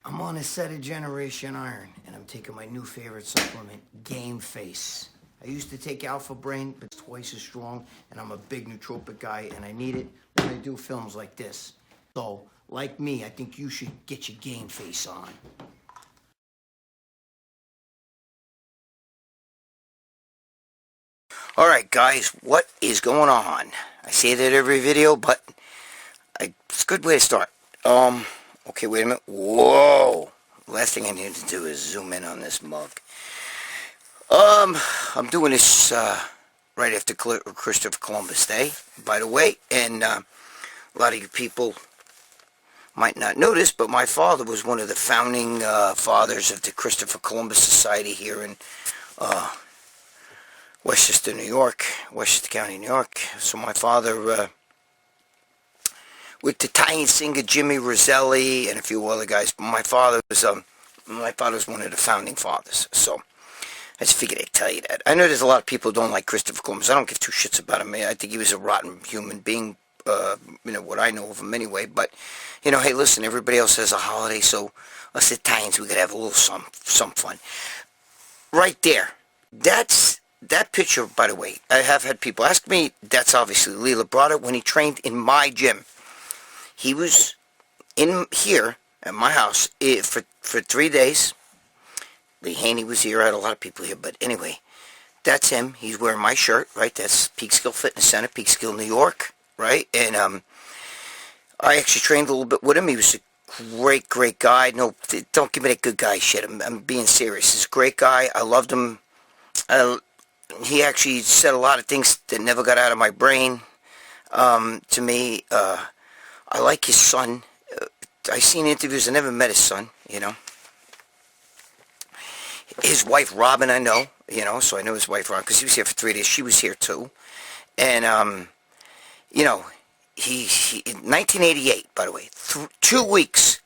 I'm on a set of Generation Iron, and I'm taking my new favorite supplement, Game Face. I used to take Alpha Brain, but it's twice as strong, and I'm a big nootropic guy, and I need it when I do films like this. So, like me, I think you should get your Game Face on. Alright guys, what is going on? I say that every video, but it's a good way to start. Okay, wait a minute. Whoa! Last thing I need to do is zoom in on this mug. I'm doing this right after Christopher Columbus Day, by the way, and a lot of you people might not know this, but my father was one of the founding fathers of the Christopher Columbus Society here in Westchester, New York, Westchester County, New York. So my father, with the Italian singer Jimmy Roselli and a few other guys, my father was one of the founding fathers. So I just figured I'd tell you that. I know there's a lot of people who don't like Christopher Columbus. I don't give two shits about him. I think he was a rotten human being. What I know of him anyway. But hey, listen, everybody else has a holiday, so us Italians, we could have a little some fun. Right there, that picture, by the way, I have had people ask me, that's obviously Lee Labrada when he trained in my gym. He was in here at my house for 3 days. Lee Haney was here. I had a lot of people here, but anyway, that's him. He's wearing my shirt, right? That's Peekskill Fitness Center, Peekskill, New York, right? And I actually trained a little bit with him. He was a great guy. No, don't give me that good guy shit. I'm being serious. He's a great guy. I loved him. He actually said a lot of things that never got out of my brain to me. I like his son. I seen interviews. I never met his son, His wife, Robin, I know, so I know his wife, Robin, because he was here for 3 days. She was here, too. And, he in 1988, by the way, 2 weeks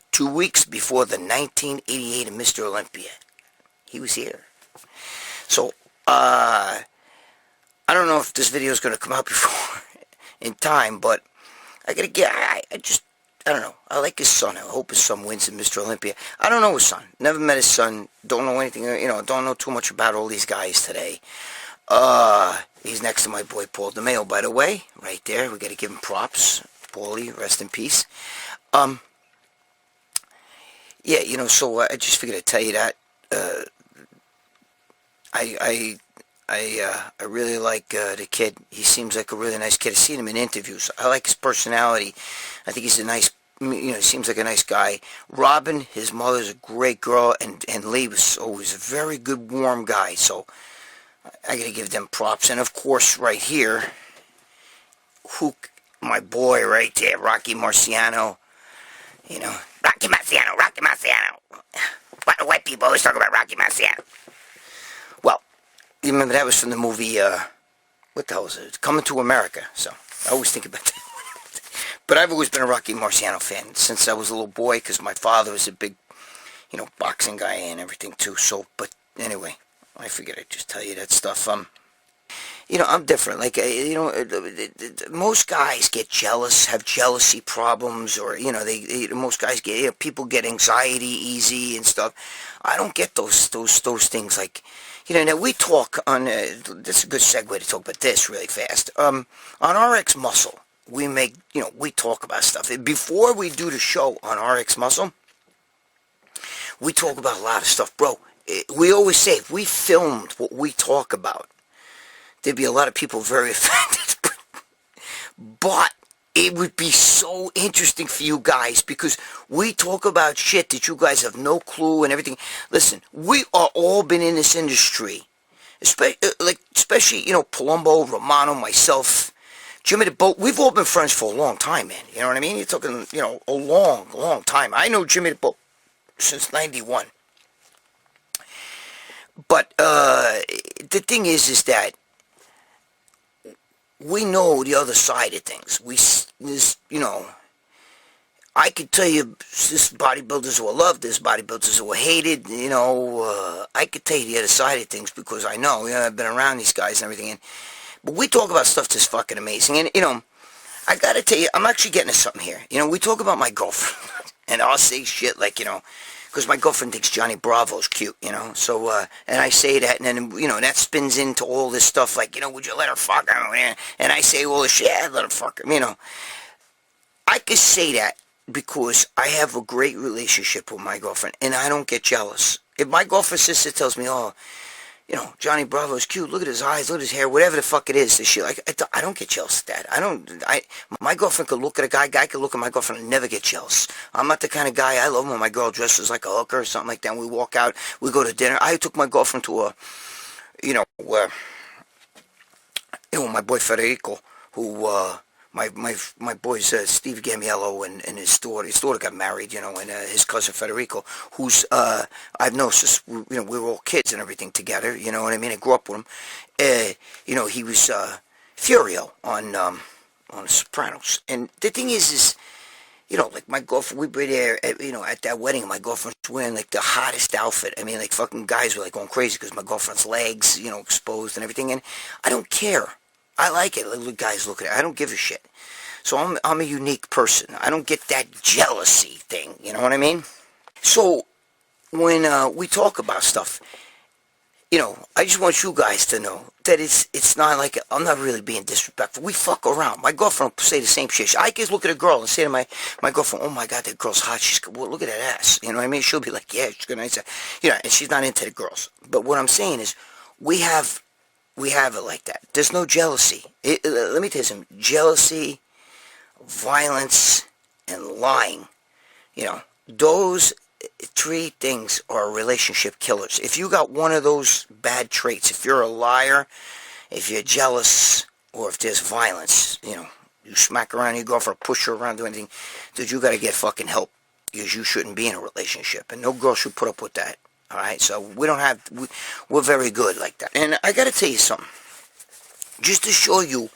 before the 1988 Mr. Olympia, he was here. So, I don't know if this video is going to come out before in time, but I don't know. I like his son. I hope his son wins in Mr. Olympia. I don't know his son. Never met his son. Don't know anything, don't know too much about all these guys today. He's next to my boy Paul DeMeo, by the way, right there. We got to give him props. Paulie, rest in peace. Yeah, so I just figured I'd tell you that. I really like the kid. He seems like a really nice kid. I've seen him in interviews. I like his personality. I think he's a nice, he seems like a nice guy. Robin, his mother's a great girl, and Lee was always a very good, warm guy. So I gotta give them props. And of course, right here, my boy right there, Rocky Marciano. Rocky Marciano. Why do white people always talk about Rocky Marciano? Well, you remember that was from the movie, what the hell was it? Coming to America. So I always think about that. But I've always been a Rocky Marciano fan since I was a little boy, because my father was a big, boxing guy and everything too. So, but anyway, I figured I'd just tell you that stuff. I'm different. Like, most guys get jealous, have jealousy problems, or, most guys get, people get anxiety easy and stuff. I don't get those things. Like, now we talk on, this is a good segue to talk about this really fast. On RX Muscle, we we talk about stuff. Before we do the show on RX Muscle, we talk about a lot of stuff, bro. We always say, if we filmed what we talk about, there'd be a lot of people very offended. But it would be so interesting for you guys, because we talk about shit that you guys have no clue and everything. Listen, we are all been in this industry, especially Palumbo, Romano, myself, Jimmy the Boat. We've all been friends for a long time, man. You know what I mean? You're talking, a long time. I know Jimmy the Boat since 91. But the thing is that we know the other side of things. I could tell you this bodybuilders who are loved, this bodybuilders who are hated, I could tell you the other side of things, because I know, I've been around these guys and everything. But we talk about stuff that's fucking amazing. And, I gotta tell you, I'm actually getting to something here. We talk about my girlfriend, and I'll say shit like, because my girlfriend thinks Johnny Bravo's cute, you know. So, and I say that, and then, you know, that spins into all this stuff like, you know, would you let her fuck him? And I say all this shit, yeah, let her fuck him, you know. I could say that because I have a great relationship with my girlfriend, and I don't get jealous. If my girlfriend's sister tells me, oh, you know, Johnny Bravo's cute, look at his eyes, look at his hair, whatever the fuck it is, this shit, like, I don't get jealous at that. My girlfriend could look at a guy could look at my girlfriend and never get jealous. I'm not the kind of guy, I love when my girl dresses like a hooker or something like that, and we walk out, we go to dinner. I took my girlfriend to my boy Federico, who, my boys, Steve Gamiello and his daughter got married, you know, and his cousin Federico, who's, I've known since, you know, we were all kids and everything together, you know what I mean? I grew up with him. You know, he was, Furio on The Sopranos. And the thing is, you know, like my girlfriend, we were there, you know, at that wedding, my girlfriend was wearing, like, the hottest outfit. I mean, like, fucking guys were, like, going crazy because my girlfriend's legs, you know, exposed and everything, and I don't care. I like it. Little guys look at it. I don't give a shit. So I'm a unique person. I don't get that jealousy thing. You know what I mean? So when we talk about stuff, you know, I just want you guys to know that it's not like I'm not really being disrespectful. We fuck around. My girlfriend will say the same shit. I just look at a girl and say to my girlfriend, "Oh my God, that girl's hot. She's good. Well, look at that ass." You know what I mean? She'll be like, "Yeah, she's good." Nice. You know, and she's not into the girls. But what I'm saying is, we have it like that. There's no jealousy. Let me tell you something. Jealousy, violence, and lying. You know, those three things are relationship killers. If you got one of those bad traits, if you're a liar, if you're jealous, or if there's violence, you know, you smack around your girlfriend, push her around, do anything, dude, you got to get fucking help. Because you shouldn't be in a relationship. And no girl should put up with that. Alright, so we're very good like that. And I gotta tell you something. Just to show you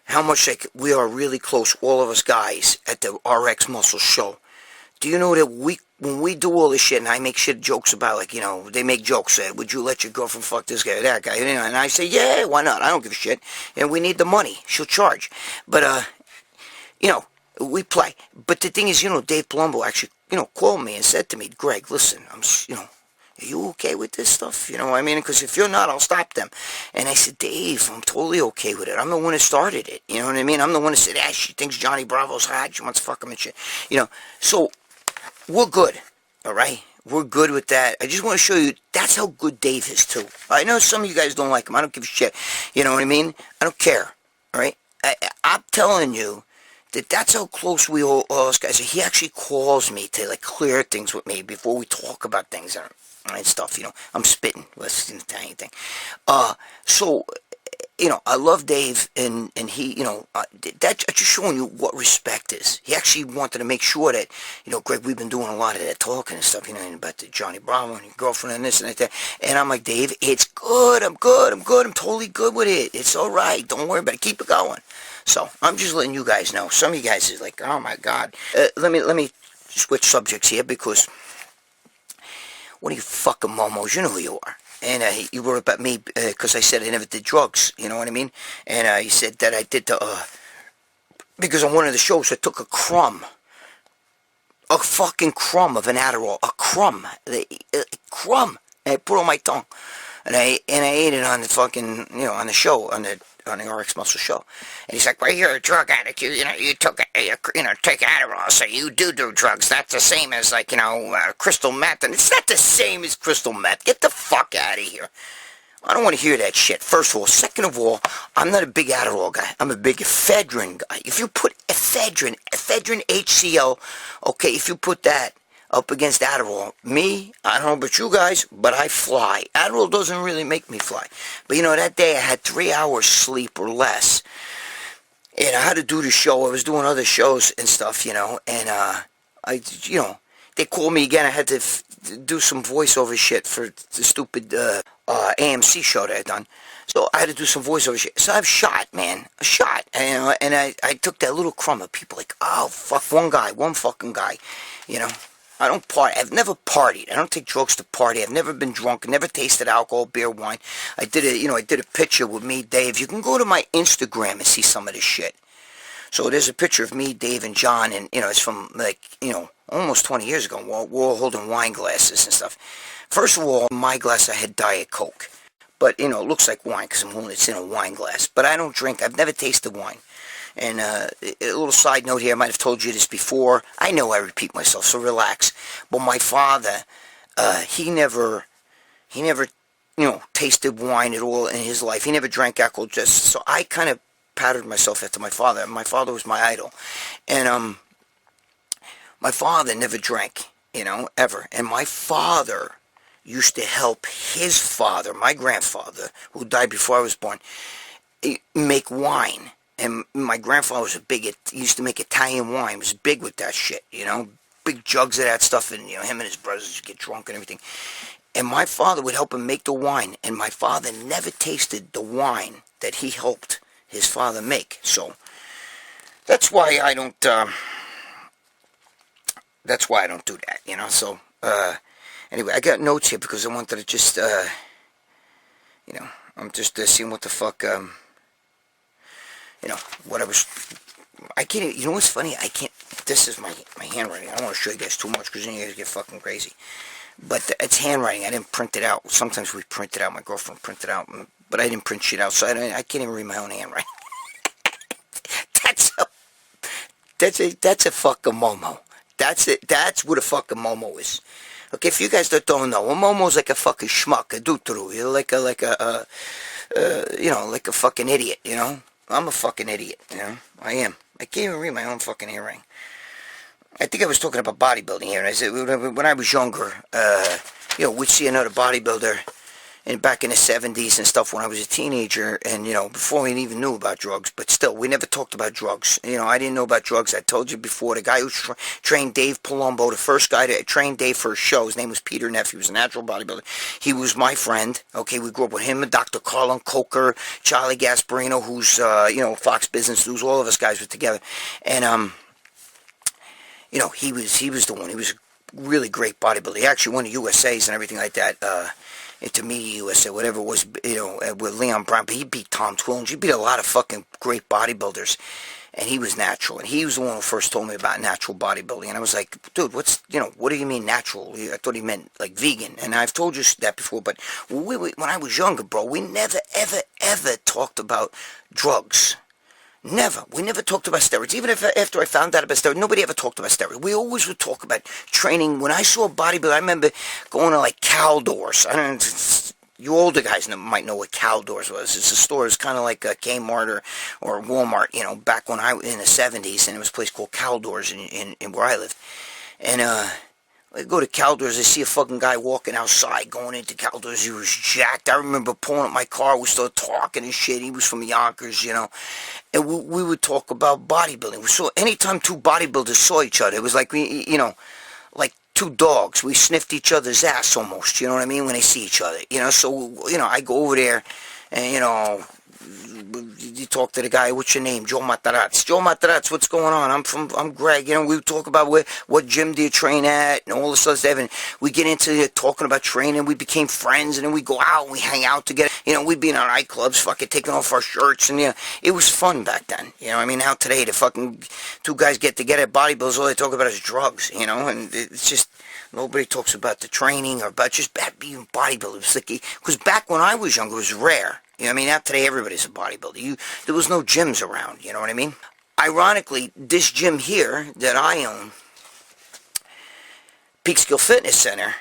how much like we are really close, all of us guys, at the RX Muscle Show. Do you know that when we do all this shit, and I make shit jokes about, like, you know, they make jokes, would you let your girlfriend fuck this guy or that guy? And I say, yeah, why not? I don't give a shit. And we need the money. She'll charge. But, you know, we play. But the thing is, you know, Dave Palumbo actually, you know, called me and said to me, Greg, listen, you know, are you okay with this stuff? You know what I mean? Because if you're not, I'll stop them. And I said, Dave, I'm totally okay with it. I'm the one who started it. You know what I mean? I'm the one who said, she thinks Johnny Bravo's hot. She wants to fuck him and shit. You know, so we're good. All right? We're good with that. I just want to show you that's how good Dave is, too. I know some of you guys don't like him. I don't give a shit. You know what I mean? I don't care. All right? I'm telling you that's how close we all us guys are. He actually calls me to, like, clear things with me before we talk about things and stuff, you know. I'm spitting. That's an Italian thing. So, you know, I love Dave, and he, you know, that's just showing you what respect is. He actually wanted to make sure that, you know, Greg, we've been doing a lot of that talking and stuff, you know, about the Johnny Bravo and your girlfriend and this and that. And I'm like, Dave, it's good. I'm totally good with it. It's all right. Don't worry about it. Keep it going. So, I'm just letting you guys know. Some of you guys is like, oh my God. Let me switch subjects here, because one of you fucking momos, you know who you are. And you wrote about me because I said I never did drugs, you know what I mean? And he said that I did because on one of the shows I took a fucking crumb of an Adderall, a crumb, and I put it on my tongue. And I ate it on the fucking, you know, on the show, on the RX Muscle Show. And he's like, well, you're a drug addict. You know, you took, take Adderall, so you do drugs. That's the same as, like, you know, crystal meth. And it's not the same as crystal meth. Get the fuck out of here. I don't want to hear that shit, first of all. Second of all, I'm not a big Adderall guy. I'm a big ephedrine guy. If you put ephedrine HCl, okay, if you put that up against Adderall, I don't know about you guys, but I fly. Adderall doesn't really make me fly. But, you know, that day I had 3 hours sleep or less. And I had to do the show. I was doing other shows and stuff, you know. And, you know, they called me again. I had to do some voiceover shit for the stupid AMC show that I'd done. So I had to do some voiceover shit. So I've shot, man. A shot. And I took that little crumb of people like, oh, fuck, one fucking guy, you know. I don't party. I've never partied. I don't take drugs to party. I've never been drunk. I never tasted alcohol, beer, wine. I did a picture with me, Dave. You can go to my Instagram and see some of this shit. So there's a picture of me, Dave, and John, and, it's from, like, almost 20 years ago. We're all holding wine glasses and stuff. First of all, in my glass, I had Diet Coke. But, it looks like wine because it's in a wine glass. But I don't drink. I've never tasted wine. And a little side note here, I might have told you this before. I know I repeat myself, so relax. But my father, he never, tasted wine at all in his life. He never drank alcohol. So I kind of patterned myself after my father. My father was my idol. And my father never drank, ever. And my father used to help his father, my grandfather, who died before I was born, make wine. And my grandfather was he used to make Italian wine. He was big with that shit, big jugs of that stuff. And, him and his brothers would get drunk and everything. And my father would help him make the wine. And my father never tasted the wine that he helped his father make. So that's why I don't, do that, So, anyway, I got notes here because I wanted to just, I'm just seeing what the fuck, what I can't, what's funny? This is my handwriting. I don't want to show you guys too much because then you guys get fucking crazy. But it's handwriting. I didn't print it out. Sometimes we print it out. My girlfriend printed it out, but I didn't print shit out, so I can't even read my own handwriting. That's a fucking Momo. That's it. That's what a fucking Momo is. Okay, if you guys that don't know, a Momo's like a fucking schmuck, a dutru. You're like a fucking idiot, I'm a fucking idiot, I am. I can't even read my own fucking handwriting. I think I was talking about bodybuilding here, and I said, when I was younger, we'd see another bodybuilder, and back in the 70s and stuff when I was a teenager, and, before we even knew about drugs, but still, we never talked about drugs. I didn't know about drugs. I told you before, the guy who trained Dave Palumbo, the first guy to train Dave for a show, his name was Peter Neff. He was a natural bodybuilder. He was my friend, okay? We grew up with him and Dr. Carlin Coker, Charlie Gasparino, who's, Fox Business News, all of us guys were together. And, he was the one. He was a really great bodybuilder. He actually won the USAs and everything like that, to me, USA, whatever it was, with Leon Brown, but he beat Tom Twillins. He beat a lot of fucking great bodybuilders, and he was natural, and he was the one who first told me about natural bodybuilding, and I was like, dude, what do you mean natural? I thought he meant, like, vegan, and I've told you that before, but when I was younger, bro, we never, ever, ever talked about drugs. Never. We never talked about steroids. Even after I found out about steroids, nobody ever talked about steroids. We always would talk about training. When I saw a bodybuilder, I remember going to, like, Caldors. You older guys might know what Caldors was. It's a store. It's kind of like a Kmart or Walmart, back when I was in the 70s, and it was a place called Caldors in where I lived. And, I go to Caldors, I see a fucking guy walking outside, going into Caldors. He was jacked. I remember pulling up my car. We started talking and shit. He was from Yonkers, And we would talk about bodybuilding. So anytime two bodybuilders saw each other, it was like, like two dogs. We sniffed each other's ass almost, you know what I mean, when they see each other. So, I go over there and, you talk to the guy, what's your name? Joe Matarazzi. Joe Matarazzi, what's going on? I'm Greg. We talk about what gym do you train at and all this other stuff. And we get into talking about training. We became friends, and then we go out and we hang out together. We'd be in our nightclubs, fucking taking off our shirts, and it was fun back then. Now today the fucking two guys get together, bodybuilders, all they talk about is drugs. And it's just nobody talks about the training or about just being bodybuilders. Because back when I was younger, it was rare. Now today everybody's a bodybuilder. There was no gyms around, you know what I mean? Ironically, this gym here that I own, Peekskill Fitness Center,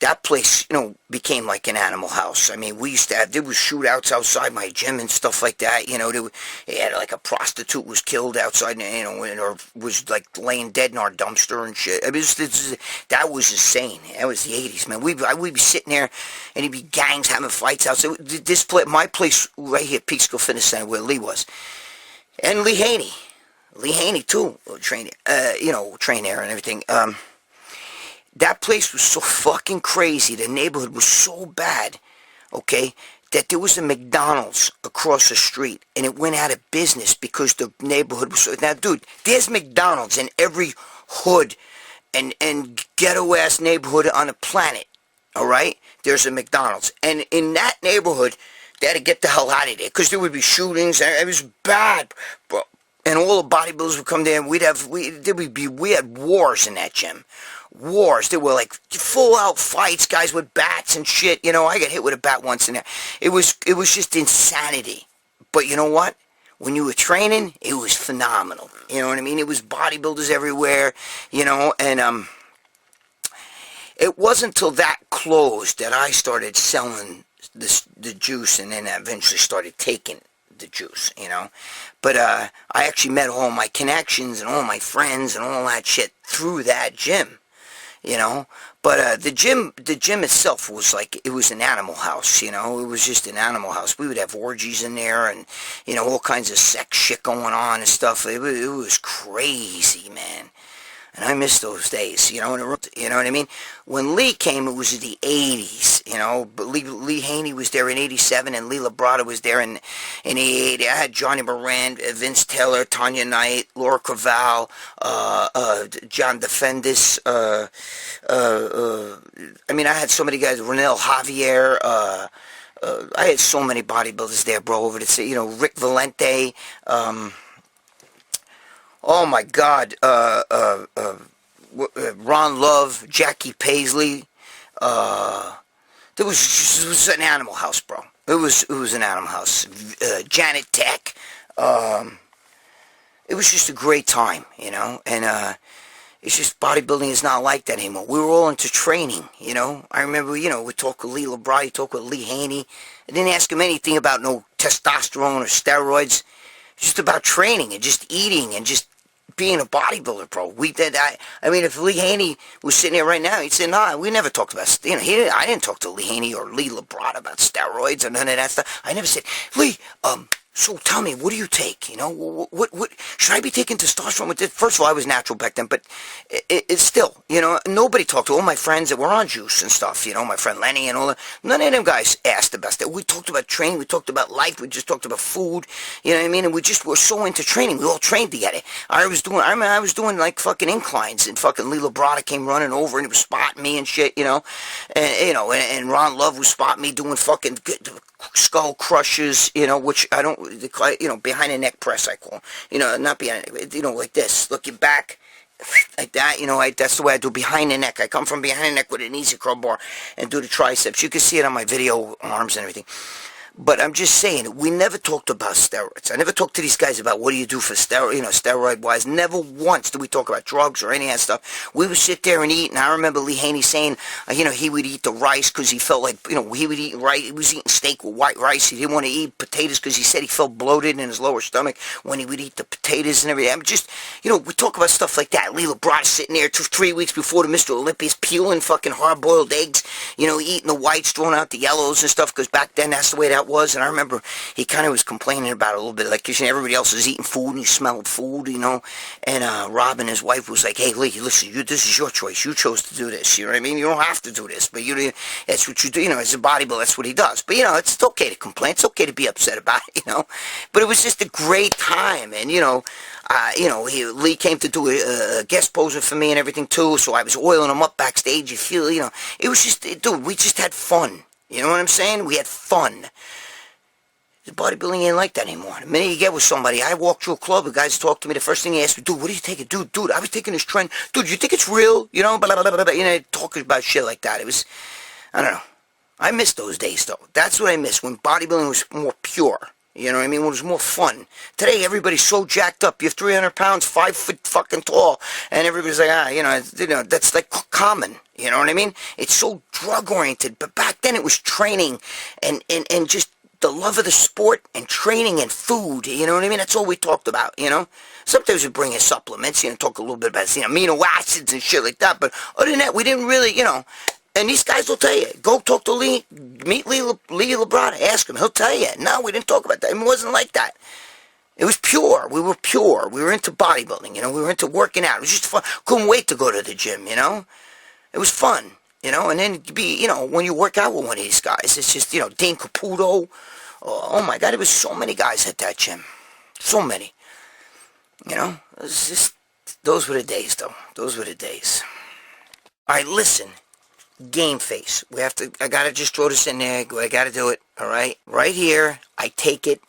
that place, became like an animal house. We used to there was shootouts outside my gym and stuff like that. They had like a prostitute was killed outside, or was like laying dead in our dumpster and shit. That was insane. That was the 80s, man. We'd be sitting there, and it'd be gangs having fights outside. This place, my place right here, Peekskill Fitness Center, where Lee was, and Lee Haney too, trained there and everything. That place was so fucking crazy. The neighborhood was so bad, okay, that there was a McDonald's across the street, and it went out of business because the neighborhood was so... Now, dude, there's McDonald's in every hood and ghetto-ass neighborhood on the planet, all right? There's a McDonald's. And in that neighborhood, they had to get the hell out of there because there would be shootings. And it was bad, And all the bodybuilders would come there, and we had wars in that gym. Wars. There were like full out fights, guys with bats and shit. I got hit with a bat once in there. It was just insanity. But you know what? When you were training, it was phenomenal. You know what I mean? It was bodybuilders everywhere, and it wasn't until that closed that I started selling the juice, and then I eventually started taking the juice, But I actually met all my connections and all my friends and all that shit through that gym, But the gym itself was like, it was an animal house, It was just an animal house. We would have orgies in there and, all kinds of sex shit going on and stuff. It was crazy, man. And I miss those days, you know what I mean? When Lee came, it was the 80s, but Lee Haney was there in 87, and Lee Labrada was there in 88. I had Johnny Moran, Vince Taylor, Tanya Knight, Laura Craval, John Defendis, I had so many guys, Renel Javier, I had so many bodybuilders there, bro, over to, Rick Valente, oh my God, Ron Love, Jackie Paisley, it was an animal house, bro. It was an animal house. Janet Tech, it was just a great time, and it's just bodybuilding is not like that anymore. We were all into training, I remember, we talked with Lee LeBron, we talked with Lee Haney. I didn't ask him anything about no testosterone or steroids. Just about training and just eating and just being a bodybuilder, bro. If Lee Haney was sitting here right now, he'd say, nah, we never talked about, I didn't talk to Lee Haney or Lee Labrada about steroids or none of that stuff. I never said, Lee, so tell me, what do you take? What should I be taking testosterone with this? First of all, I was natural back then, but it's still, nobody talked to all my friends that were on juice and stuff, my friend Lenny and all that. None of them guys asked about that. We talked about training, we talked about life, we just talked about food, and we just were so into training. We all trained together. I was doing like fucking inclines, and fucking Lee Labrada came running over and he was spotting me and shit, and Ron Love was spotting me doing fucking skull crushes, which I don't, behind the neck press I call, not behind, like this, looking back, like that, that's the way I do behind the neck. I come from behind the neck with an easy curl bar and do the triceps. You can see it on my video, arms and everything. But I'm just saying, we never talked about steroids. I never talked to these guys about what do you do for steroid-wise. Never once did we talk about drugs or any of that stuff. We would sit there and eat, and I remember Lee Haney saying, he would eat the rice because he felt like, he would eat rice. He was eating steak with white rice. He didn't want to eat potatoes because he said he felt bloated in his lower stomach when he would eat the potatoes and everything. I'm just, we talk about stuff like that. Lee Labrada sitting there 3 weeks before the Mr. Olympias, peeling fucking hard-boiled eggs, eating the whites, throwing out the yellows and stuff, because back then that's the way that was. And I remember he kind of was complaining about it a little bit, like, because everybody else was eating food and he smelled food, and Rob and his wife was like, hey, Lee, listen, this is your choice. You chose to do this, you know what I mean? You don't have to do this, but that's what you do, as a bodybuilder, that's what he does. But, it's okay to complain. It's okay to be upset about it, But it was just a great time, and, Lee came to do a guest poser for me and everything, too, so I was oiling him up backstage. You feel, it was just, dude, we just had fun. You know what I'm saying? We had fun. The bodybuilding ain't like that anymore. The minute you get with somebody, I walk through a club, the guys talk to me, the first thing they ask me, dude, what are you taking? Dude, I was taking this trend. Dude, you think it's real? Blah, blah, blah, blah, blah. Talking about shit like that. It was, I don't know. I miss those days, though. That's what I miss, when bodybuilding was more pure. You know what I mean? When it was more fun. Today, everybody's so jacked up. You're 300 pounds, 5 foot fucking tall, and everybody's like, that's like common. You know what I mean? It's so drug-oriented. But back then, it was training and just the love of the sport and training and food, you know what I mean? That's all we talked about, Sometimes we bring in supplements, talk a little bit about, amino acids and shit like that, but other than that, we didn't really, and these guys will tell you, go talk to Lee, meet Lee Labrada, ask him, he'll tell you. No, we didn't talk about that. It wasn't like that. It was pure. We were pure. We were into bodybuilding, we were into working out. It was just fun. Couldn't wait to go to the gym, It was fun. And then to be, when you work out with one of these guys, it's just, Dean Caputo. Oh my God, there was so many guys at that gym. So many. It was just, those were the days, though. Those were the days. All right, listen. Game face. I got to just throw this in there. I got to do it, all right? Right here, I take it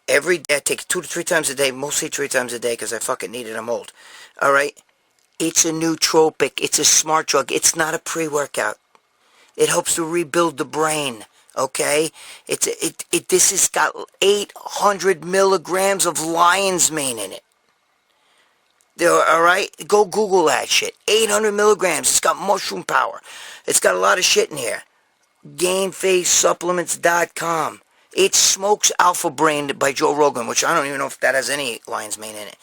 every day. I take it 2 to 3 times a day, mostly 3 times a day because I fucking need it. I'm old. All right? It's a nootropic. It's a smart drug. It's not a pre-workout. It helps to rebuild the brain. Okay? This has got 800 milligrams of lion's mane in it. All right? Go Google that shit. 800 milligrams. It's got mushroom power. It's got a lot of shit in here. GameFaceSupplements.com. It smokes Alpha Brain by Joe Rogan, which I don't even know if that has any lion's mane in it.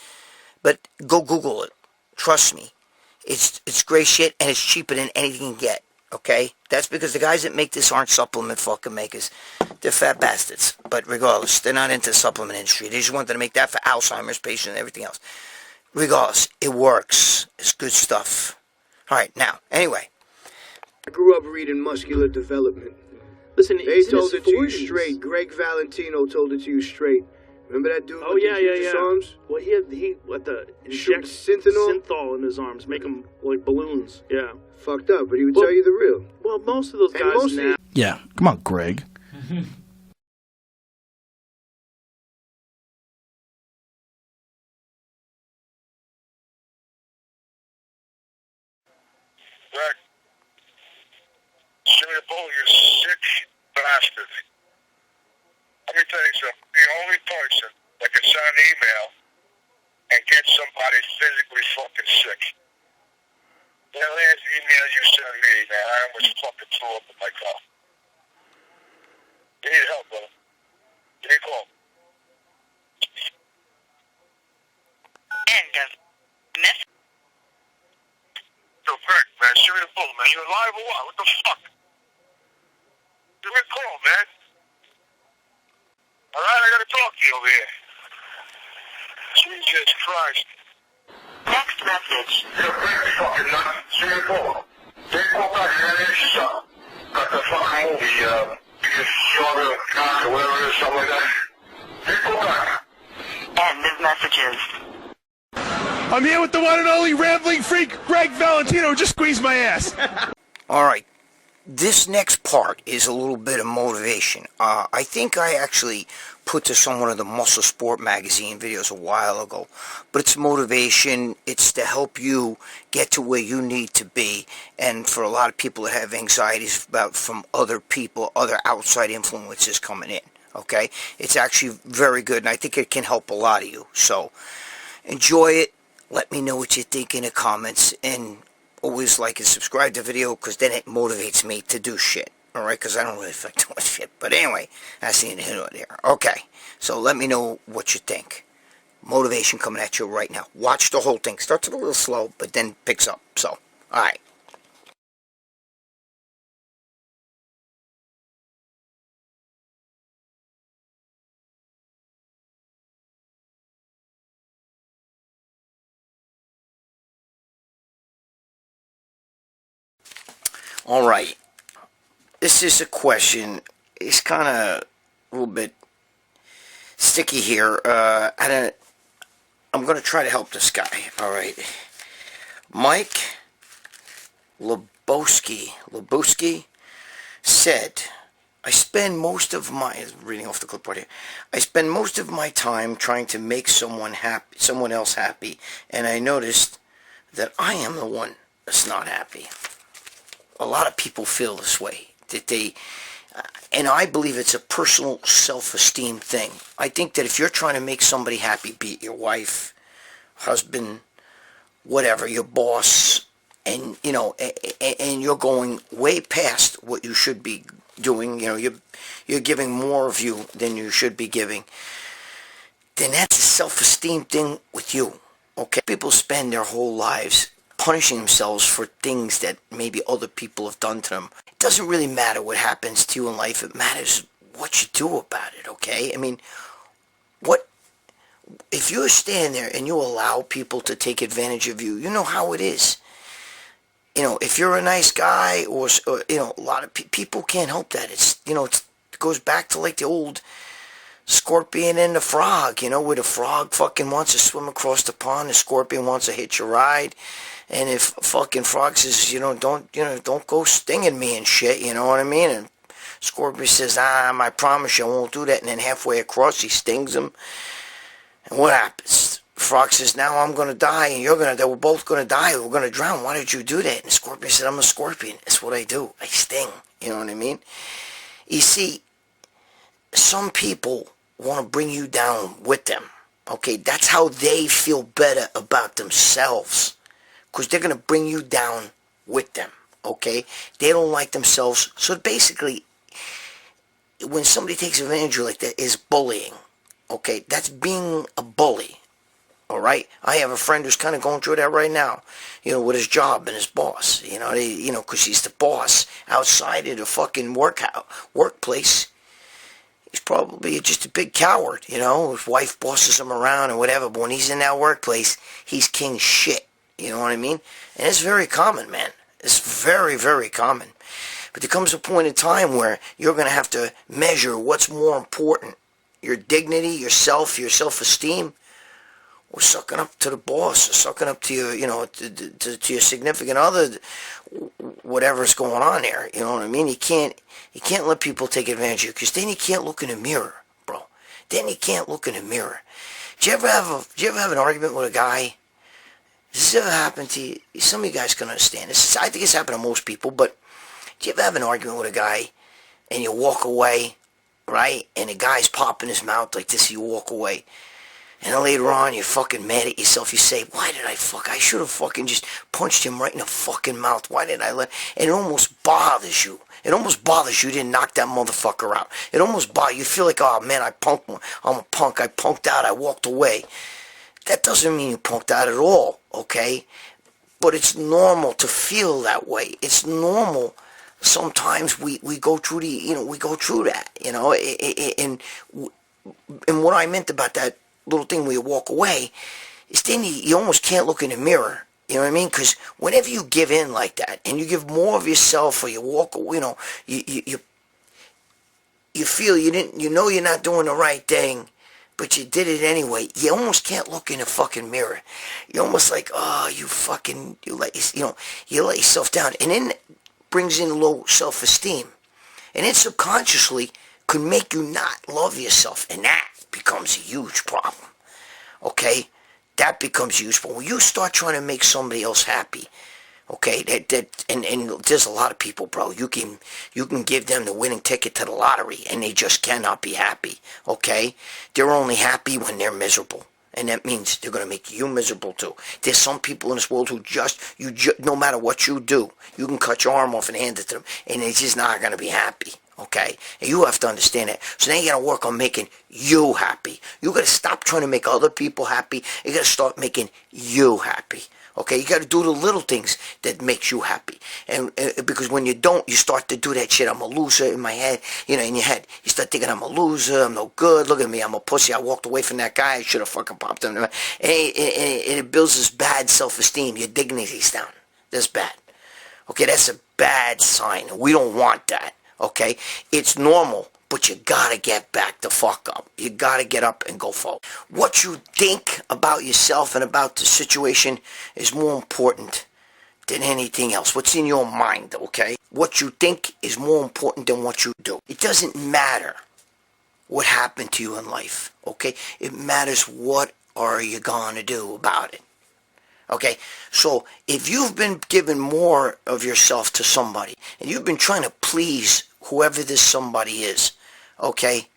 But go Google it. Trust me. It's great shit, and it's cheaper than anything you can get. Okay? That's because the guys that make this aren't supplement fucking makers. They're fat bastards. But regardless, they're not into the supplement industry. They just wanted to make that for Alzheimer's patients and everything else. Regardless, it works. It's good stuff. Alright, now, anyway. I grew up reading Muscular Development. Listen, they told it to you straight. GREGG Valentino told it to you straight. Remember that dude? Oh yeah. Arms? Well, he inject synthol in his arms, make them like balloons. Yeah. Fucked up, but he would tell you the real. Well, most of those guys now. Yeah, come on, Greg. Greg, send me a bowl, you sick bastard. Let me tell you something. The only person that can send an email and get somebody physically fucking sick. The last email you sent me, man, I almost fucking threw up in my car. You need help, brother. Give me a call. End of message. Yo, Greg, man, send me the bowl, man. You alive or what? What the fuck? Give me a call, man. Alright, I gotta talk to you over here. Jesus Christ. Next message. You're a big fucking nut. Send me a call. Take a call back and then it's got the fucking movie, you saw the cock or whatever it is, something like that. Take a call back. End of messages. I'm here with the one and only rambling freak, GREGG Valentino. Just squeeze my ass. All right. This next part is a little bit of motivation. I think I actually put this on one of the Muscle Sport magazine videos a while ago. But it's motivation. It's to help you get to where you need to be. And for a lot of people that have anxieties from other people, other outside influences coming in. Okay? It's actually very good, and I think it can help a lot of you. So, enjoy it. Let me know what you think in the comments. And always like and subscribe to the video, because then it motivates me to do shit. Alright, because I don't really feel like doing shit. But anyway, that's the end of it here. Okay, so let me know what you think. Motivation coming at you right now. Watch the whole thing. Starts a little slow, but then picks up. So, alright. Alright. This is a question. It's kind of a little bit sticky here. I'm going to try to help this guy. Alright. Mike Lebowski said, I spend most of my, reading off the clipboard here, I spend most of my time trying to make someone else happy, and I noticed that I am the one that's not happy. A lot of people feel this way, that and I believe it's a personal self-esteem thing. I think that if you're trying to make somebody happy, be it your wife, husband, whatever, your boss, and and you're going way past what you should be doing, you're giving more of you than you should be giving, then that's a self-esteem thing with you. Okay, people spend their whole lives punishing themselves for things that maybe other people have done to them. It doesn't really matter what happens to you in life. It matters what you do about it, okay? I mean, if you stand there and you allow people to take advantage of you, you know how it is. If you're a nice guy or a lot of people can't help that. It goes back to like the old Scorpion and the Frog, where the frog fucking wants to swim across the pond, the scorpion wants to hitch a ride. And if fucking frog says, don't go stinging me and shit, you know what I mean? And Scorpion says, I promise you I won't do that. And then halfway across, he stings him. And what happens? Frog says, now I'm going to die, and you're going to die. We're both going to die. We're going to drown. Why did you do that? And Scorpion said, I'm a scorpion. That's what I do. I sting. You know what I mean? You see, some people want to bring you down with them. Okay, that's how they feel better about themselves. Because they're going to bring you down with them. Okay? They don't like themselves. So basically, when somebody takes advantage of you like that, is bullying. Okay? That's being a bully. Alright? I have a friend who's kind of going through that right now. You know, with his job and his boss. You know, because he's the boss outside of the fucking workplace. He's probably just a big coward, you know. His wife bosses him around and whatever, but when he's in that workplace, he's king shit. You know what I mean? And it's very common, man. It's very, very common. But there comes a point in time where you're going to have to measure what's more important. Your dignity, your self-esteem, or sucking up to the boss, or sucking up to your, to your significant other, whatever's going on there. You know what I mean? You can't let people take advantage of you, because then you can't look in the mirror, bro. Then you can't look in the mirror. Do you ever have an argument with a guy? Does this ever happen to you? Some of you guys can understand this. I think it's happened to most people, but do you ever have an argument with a guy and you walk away, right? And the guy's popping his mouth like this, you walk away. And then later on, you're fucking mad at yourself. You say, why did I should have fucking just punched him right in the fucking mouth. Why did I let... And it almost bothers you. It almost bothers you didn't knock that motherfucker out. It almost bothers you. You feel like, oh, man, I'm a punk. I punked out. I walked away. That doesn't mean you punked out at all, okay? But it's normal to feel that way. It's normal. Sometimes we go through that, and what I meant about that little thing where you walk away is then you almost can't look in the mirror. You know what I mean? Because whenever you give in like that and you give more of yourself, or you walk, you feel you're not doing the right thing, but you did it anyway. You almost can't look in the fucking mirror. You're almost like, oh, you let yourself down, and then it brings in low self-esteem, and it subconsciously could make you not love yourself, and that becomes a huge problem. Okay, that becomes huge. But when you start trying to make somebody else happy, okay, and there's a lot of people, bro. You can give them the winning ticket to the lottery, and they just cannot be happy. Okay, they're only happy when they're miserable, and that means they're gonna make you miserable too. There's some people in this world who no matter what you do, you can cut your arm off and hand it to them, and they're just not gonna be happy. Okay, and you have to understand that. So now you gotta work on making you happy. You gotta stop trying to make other people happy. You gotta start making you happy. Okay, you gotta do the little things that makes you happy. And because when you don't, you start to do that shit. I'm a loser in my head. In your head, you start thinking I'm a loser. I'm no good. Look at me. I'm a pussy. I walked away from that guy. I should have fucking popped him. And it builds this bad self-esteem. Your dignity's down. That's bad. Okay, that's a bad sign. We don't want that. Okay, it's normal, but you gotta get back the fuck up. You gotta get up and go forward. What you think about yourself and about the situation is more important than anything else. What's in your mind, okay? What you think is more important than what you do. It doesn't matter what happened to you in life, okay? It matters what are you gonna do about it. Okay, so if you've been giving more of yourself to somebody, and you've been trying to please whoever this somebody is, okay,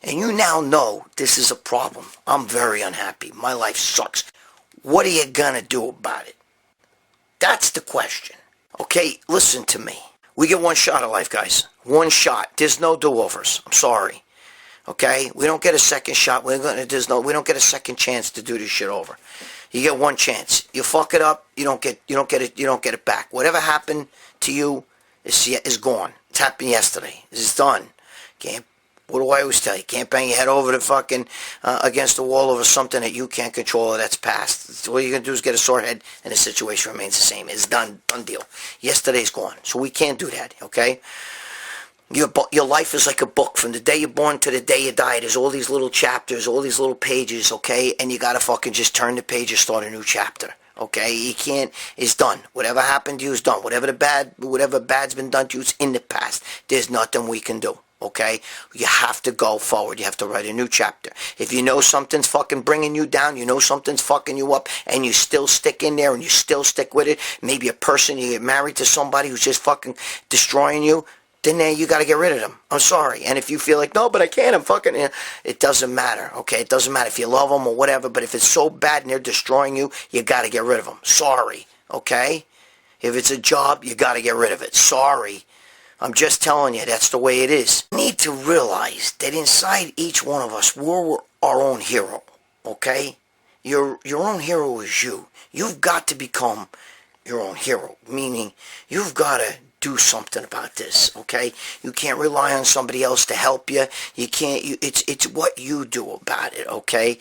and you now know this is a problem. I'm very unhappy. My life sucks. What are you gonna do about it? That's the question. Okay, listen to me. We get one shot at life, guys. One shot. There's no do-overs. I'm sorry. Okay, we don't get a second shot. We don't get a second chance to do this shit over. You get one chance. You fuck it up. You don't get it back. Whatever happened to you is gone. It's happened yesterday. It's done. What do I always tell you? Can't bang your head over the fucking against the wall over something that you can't control or that's past. All you're gonna do is get a sore head, and the situation remains the same. It's done deal. Yesterday's gone, so we can't do that. Okay. Your life is like a book. From the day you're born to the day you die, there's all these little chapters, all these little pages, okay? And you gotta fucking just turn the page and start a new chapter, okay? You can't, it's done. Whatever happened to you is done. Whatever bad's been done to you is in the past. There's nothing we can do, okay? You have to go forward. You have to write a new chapter. If you know something's fucking bringing you down, you know something's fucking you up, and you still stick in there and you still stick with it, maybe a person, you get married to somebody who's just fucking destroying you, then you got to get rid of them. I'm sorry. And if you feel like, no, but I can't, I'm fucking, it doesn't matter, okay? It doesn't matter if you love them or whatever, but if it's so bad and they're destroying you, you got to get rid of them. Sorry, okay? If it's a job, you got to get rid of it. Sorry. I'm just telling you, that's the way it is. You need to realize that inside each one of us, we're our own hero, okay? Your own hero is you. You've got to become your own hero, meaning you've got to do something about this, okay? You can't rely on somebody else to help you. You can't. It's what you do about it, okay?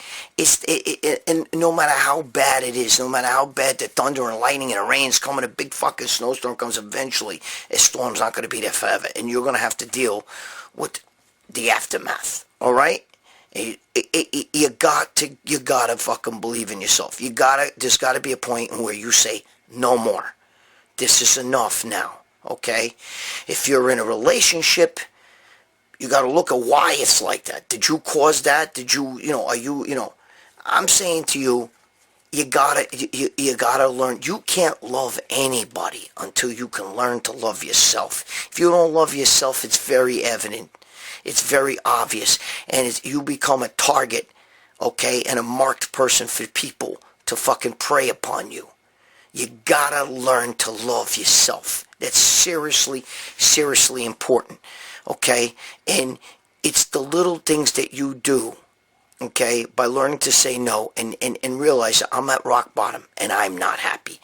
And no matter how bad it is, no matter how bad the thunder and lightning and the rain's coming, a big fucking snowstorm comes eventually. A storm's not going to be there forever, and you're going to have to deal with the aftermath. All right? You got to fucking believe in yourself. There's got to be a point where you say no more. This is enough now. Okay, if you're in a relationship, you got to look at why it's like that. Did you cause that? Did you, are you, I'm saying to you, you gotta learn. You can't love anybody until you can learn to love yourself. If you don't love yourself, it's very evident. It's very obvious, and you become a target, okay, and a marked person for people to fucking prey upon you. You gotta learn to love yourself. That's seriously, seriously important, okay? And it's the little things that you do, okay, by learning to say no and realize that I'm at rock bottom and I'm not happy,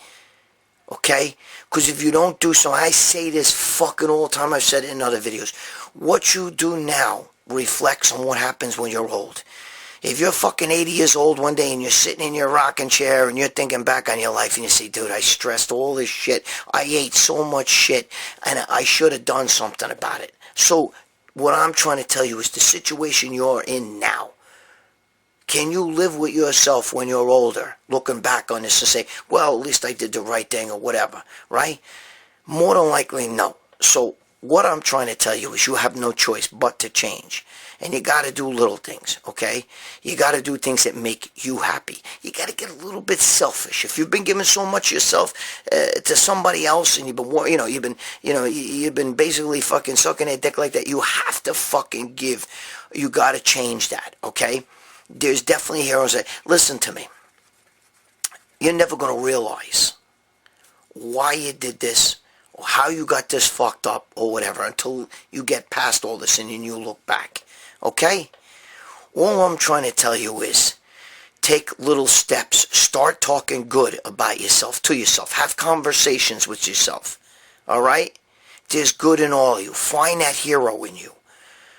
okay? Because if you don't do so, I say this fucking all the time, I've said it in other videos, what you do now reflects on what happens when you're old. If you're fucking 80 years old one day and you're sitting in your rocking chair and you're thinking back on your life and you say, dude, I stressed all this shit. I ate so much shit and I should have done something about it. So what I'm trying to tell you is the situation you're in now. Can you live with yourself when you're older, looking back on this and say, well, at least I did the right thing or whatever, right? More than likely, no. So what I'm trying to tell you is you have no choice but to change. And you got to do little things, okay? You got to do things that make you happy. You got to get a little bit selfish. If you've been giving so much of yourself to somebody else, and you've been basically fucking sucking their dick like that, you have to fucking give. You got to change that, okay? There's definitely heroes that listen to me. You're never gonna realize why you did this, or how you got this fucked up, or whatever, until you get past all this and then you look back. Okay? All I'm trying to tell you is take little steps. Start talking good about yourself, to yourself. Have conversations with yourself. Alright? There's good in all of you. Find that hero in you.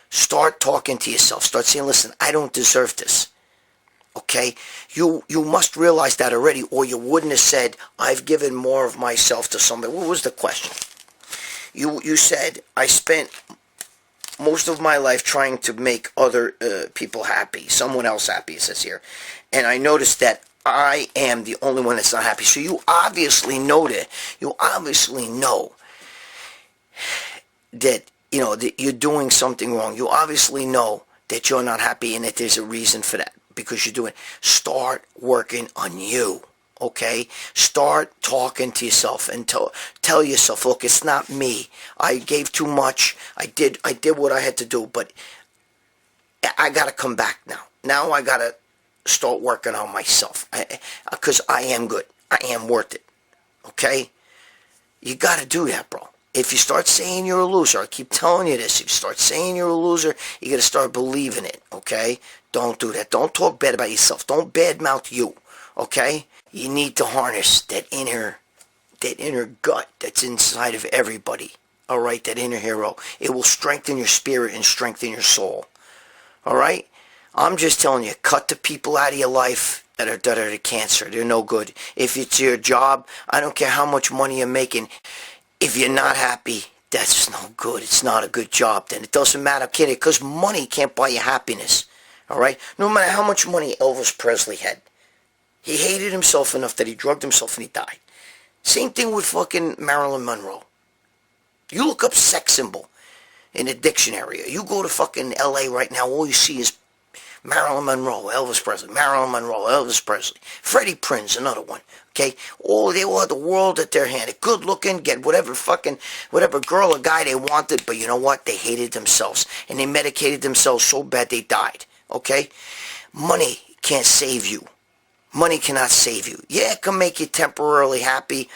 Start talking to yourself. Start saying, listen, I don't deserve this. Okay? You must realize that already, or you wouldn't have said, I've given more of myself to somebody. What was the question? You said, I spent most of my life trying to make other people happy, someone else happy, it says here. And I noticed that I am the only one that's not happy. So you obviously know that. You obviously know that, that you're doing something wrong. You obviously know that you're not happy and that there's a reason for that because you're doing it. Start working on you. Okay, start talking to yourself and tell yourself, look, it's not me. I gave too much. I did what I had to do, but I got to come back now. Now I got to start working on myself because I am good. I am worth it. Okay, you got to do that, bro. If you start saying you're a loser, I keep telling you this, if you start saying you're a loser, you got to start believing it. Okay, don't do that. Don't talk bad about yourself. Don't badmouth you. Okay. You need to harness that inner gut that's inside of everybody. All right, that inner hero. It will strengthen your spirit and strengthen your soul. All right? I'm just telling you, cut the people out of your life that are the cancer. They're no good. If it's your job, I don't care how much money you're making. If you're not happy, That's no good. It's not a good job then. It doesn't matter, kid, because money can't buy you happiness. All right? No matter how much money Elvis Presley had, he hated himself enough that he drugged himself and he died. Same thing with fucking Marilyn Monroe. You look up sex symbol in the dictionary. You go to fucking L.A. right now, all you see is Marilyn Monroe, Elvis Presley, Marilyn Monroe, Elvis Presley, Freddie Prinze, another one. Okay, they all had the world at their hand. Good looking, get whatever girl or guy they wanted, but you know what? They hated themselves, and they medicated themselves so bad they died. Okay, money can't save you. Money cannot save you. Yeah, it can make you temporarily happy,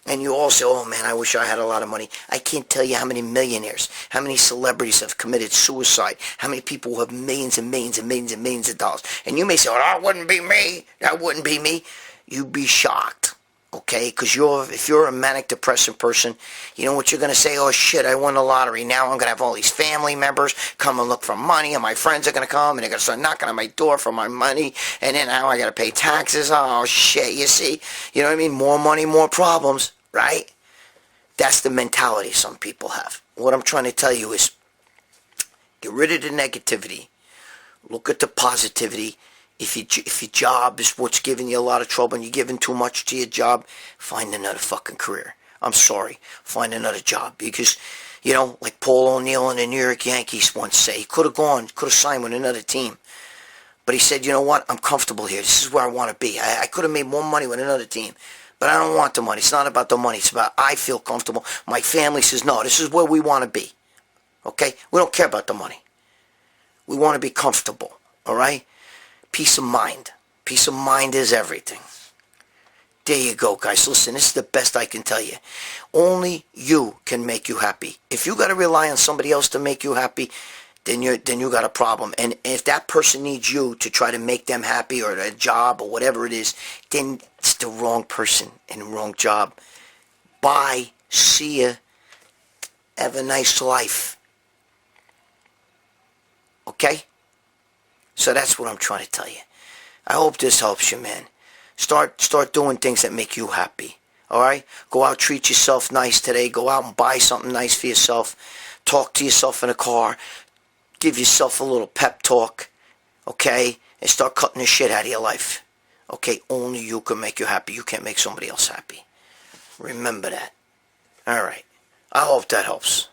and you all say, oh man, I wish I had a lot of money. I can't tell you how many millionaires, how many celebrities have committed suicide, how many people who have millions and millions and millions and millions of dollars. And you may say, oh, that wouldn't be me. That wouldn't be me. You'd be shocked, okay? Because if you're a manic depressive person, you know what you're going to say? Oh shit, I won the lottery. Now I'm going to have all these family members come and look for money, and my friends are going to come, and they're going to start knocking on my door for my money, and then now I got to pay taxes. Oh shit, you see? You know what I mean? More money, more problems. Right? That's the mentality some people have. What I'm trying to tell you is get rid of the negativity. Look at the positivity. If your job is what's giving you a lot of trouble and you're giving too much to your job, find another fucking career. I'm sorry. Find another job. Because, you know, like Paul O'Neill and the New York Yankees once say, he could have signed with another team. But he said, you know what? I'm comfortable here. This is where I want to be. I could have made more money with another team. But I don't want the money. It's not about the money. It's about I feel comfortable. My family says, no, this is where we want to be. Okay? We don't care about the money. We want to be comfortable. All right? Peace of mind. Peace of mind is everything. There you go, guys. Listen, this is the best I can tell you. Only you can make you happy. If you got to rely on somebody else to make you happy, then you got a problem. And if that person needs you to try to make them happy or a job or whatever it is, then it's the wrong person and the wrong job. Bye. See ya. Have a nice life. Okay? So that's what I'm trying to tell you. I hope this helps you, man. Start doing things that make you happy. All right? Go out, treat yourself nice today. Go out and buy something nice for yourself. Talk to yourself in the car. Give yourself a little pep talk, okay? And start cutting the shit out of your life. Okay? Only you can make you happy. You can't make somebody else happy. Remember that. All right. I hope that helps.